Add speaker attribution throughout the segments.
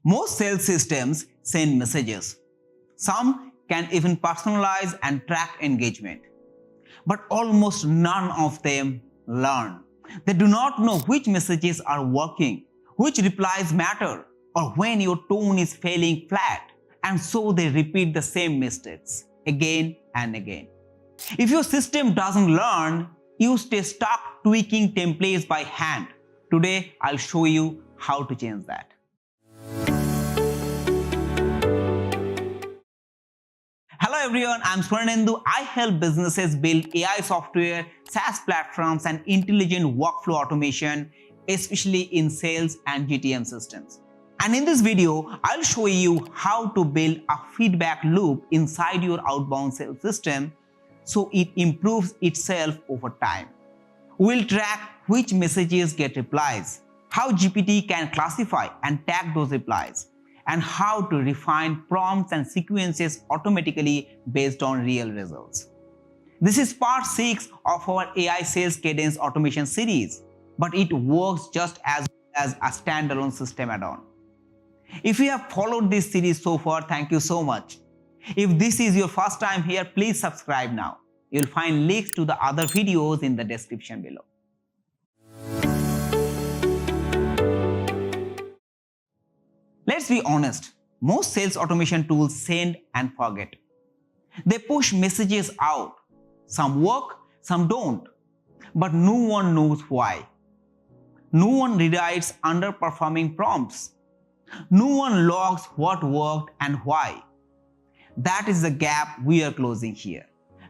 Speaker 1: Most sales systems send messages. Some can even personalize and track engagement. But almost none of them learn. They do not know which messages are working, which replies matter, or when your tone is falling flat, and so they repeat the same mistakes again and again. If your system doesn't learn, you stay stuck tweaking templates by hand. Today, I'll show you how to change that. Hello everyone, I'm Swarnendu. I help businesses build AI software, SaaS platforms, and intelligent workflow automation, especially in sales and GTM systems. And in this video, I'll show you how to build a feedback loop inside your outbound sales system so it improves itself over time. We'll track which messages get replies, how GPT can classify and tag those replies, and how to refine prompts and sequences automatically based on real results. This is part 6 of our AI sales cadence automation series, but it works just as a standalone system add-on. If you have followed this series so far, thank you so much. If this is your first time here, please subscribe now. You'll find links to the other videos in the description below. Let's be honest, most sales automation tools send and forget. They push messages out. Some work, some don't. But no one knows why. No one rewrites underperforming prompts. No one logs what worked and why. That is the gap we are closing here.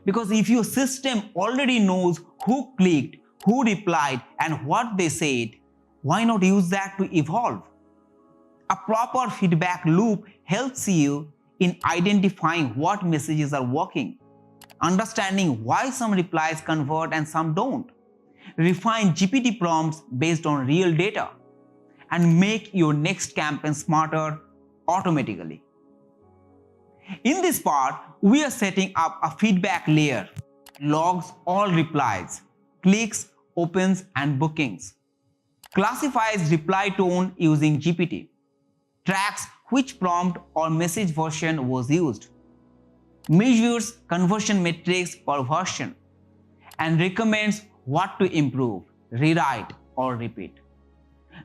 Speaker 1: Because if your system already knows who clicked, who replied, and what they said, why not use that to evolve? A proper feedback loop helps you in identifying what messages are working, understanding why some replies convert and some don't, refine GPT prompts based on real data, and make your next campaign smarter automatically. In this part, we are setting up a feedback layer, logs all replies, clicks, opens, and bookings, classifies reply tone using GPT, tracks which prompt or message version was used, measures conversion metrics per version, and recommends what to improve, rewrite, or repeat.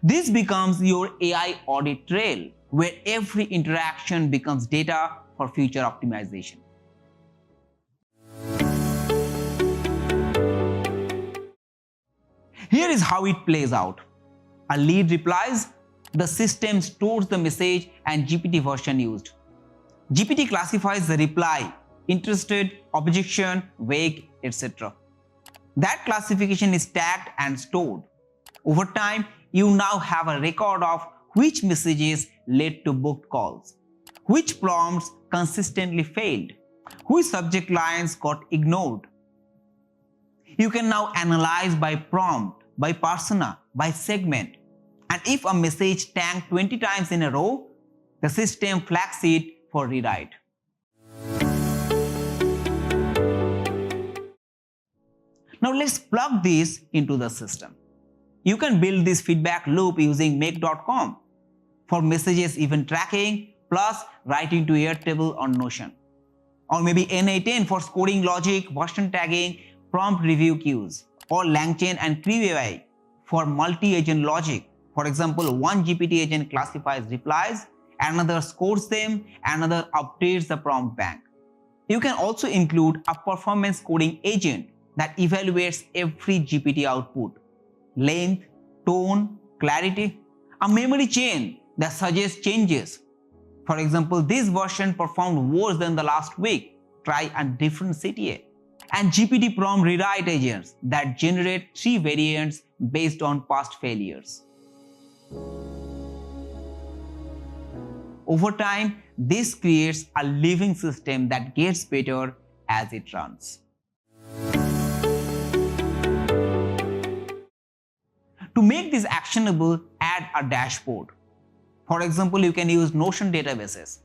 Speaker 1: This becomes your AI audit trail, where every interaction becomes data for future optimization. Here is how it plays out. A lead replies, the system stores the message and GPT version used. GPT classifies the reply, interested, objection, vague, etc. That classification is tagged and stored. Over time, you now have a record of which messages led to booked calls, which prompts consistently failed, which subject lines got ignored. You can now analyze by prompt, by persona, by segment, and if a message tagged 20 times in a row, the system flags it for rewrite. Now let's plug this into the system. You can build this feedback loop using make.com for messages event tracking plus writing to Airtable or Notion. Or maybe N8N for scoring logic, version tagging, prompt review queues. Or LangChain and CrewAI for multi-agent logic. For example, one GPT agent classifies replies, another scores them, another updates the prompt bank. You can also include a performance scoring agent that evaluates every GPT output, length, tone, clarity, a memory chain that suggests changes. For example, this version performed worse than the last week, try a different CTA. And GPT prompt rewrite agents that generate 3 variants based on past failures. Over time, this creates a living system that gets better as it runs. To make this actionable, add a dashboard. For example, you can use Notion databases,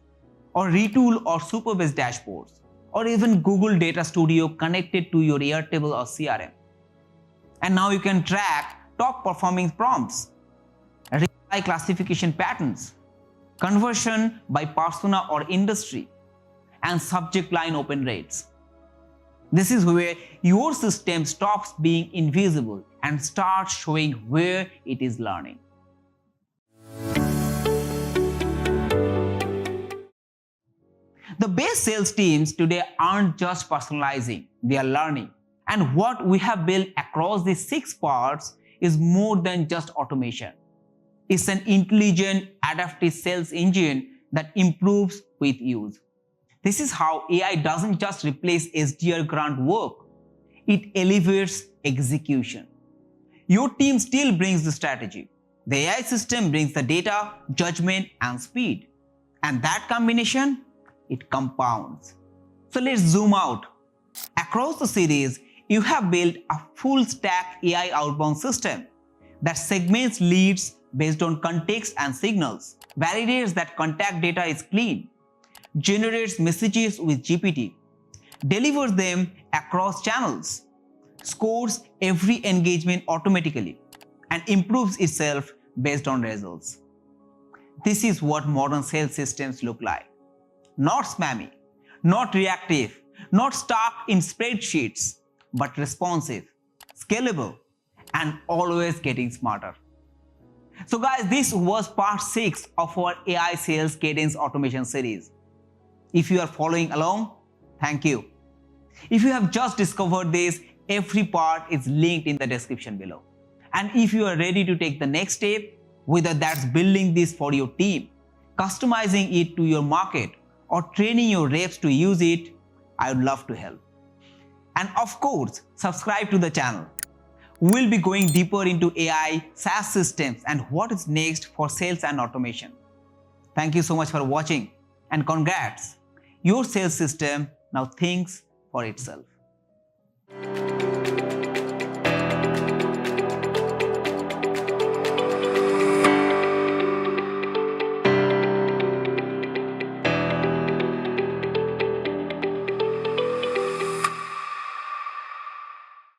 Speaker 1: or Retool or Superbase dashboards, or even Google Data Studio connected to your Airtable or CRM. And now you can track top performing prompts, reply classification patterns, conversion by persona or industry, and subject line open rates. This is where your system stops being invisible and starts showing where it is learning. The best sales teams today aren't just personalizing, they are learning. And what we have built across these 6 parts is more than just automation. It's an intelligent, adaptive sales engine that improves with use. This is how AI doesn't just replace SDR grunt work, it elevates execution. Your team still brings the strategy. The AI system brings the data, judgment, and speed. And that combination, it compounds. So let's zoom out. Across the series, you have built a full stack AI outbound system that segments leads based on context and signals, validates that contact data is clean, generates messages with GPT, delivers them across channels, scores every engagement automatically, and improves itself based on results. This is what modern sales systems look like. Not spammy, not reactive, not stuck in spreadsheets, but responsive, scalable, and always getting smarter. So guys, this was part 6 of our AI Sales Cadence Automation series. If you are following along, thank you. If you have just discovered this, every part is linked in the description below. And if you are ready to take the next step, whether that's building this for your team, customizing it to your market, or training your reps to use it, I would love to help. And of course, subscribe to the channel. We'll be going deeper into AI, SaaS systems, and what is next for sales and automation. Thank you so much for watching, and congrats! Your sales system now thinks for itself.